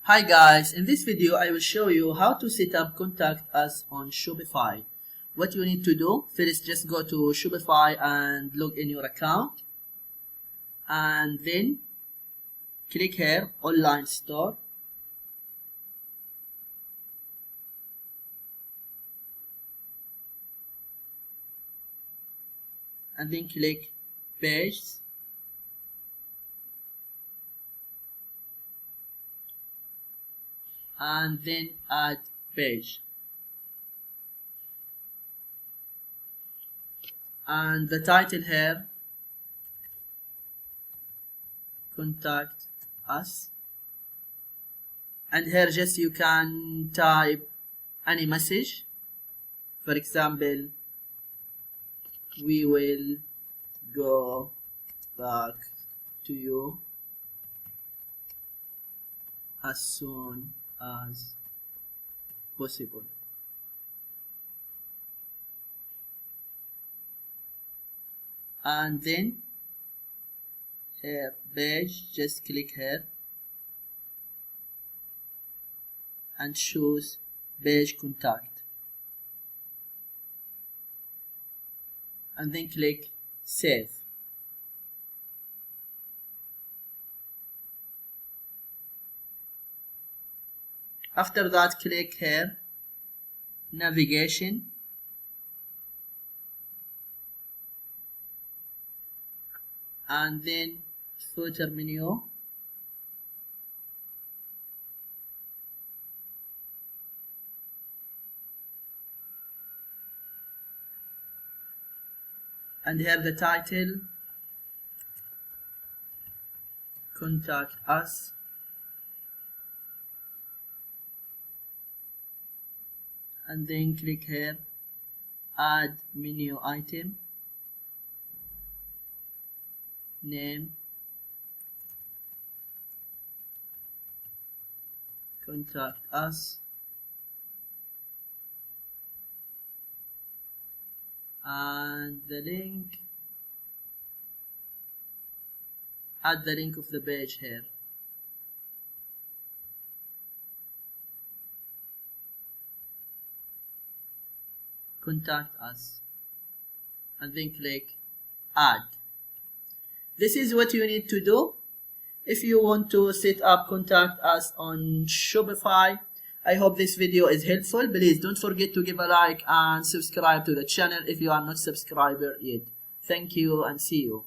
Hi guys, in this video I will show you how to set up Contact Us on Shopify. What you need to do, first just go to Shopify and log in your account, and then click here online store, and then click page, and then add page, and the title here, Contact Us, and here just you can type any message. For example, we will go back to you as soon as possible. And then here page, just click here and choose page contact, and then click save. After that, click here navigation, and then footer menu, and here the title, Contact Us, and then click here add menu item, name, Contact Us, and the link, add the link of the page here. Contact Us, and then click add. This is what you need to do if you want to set up Contact Us on Shopify. I hope this video is helpful. Please don't forget to give a like and subscribe to the channel if you are not subscriber yet. Thank you and see you.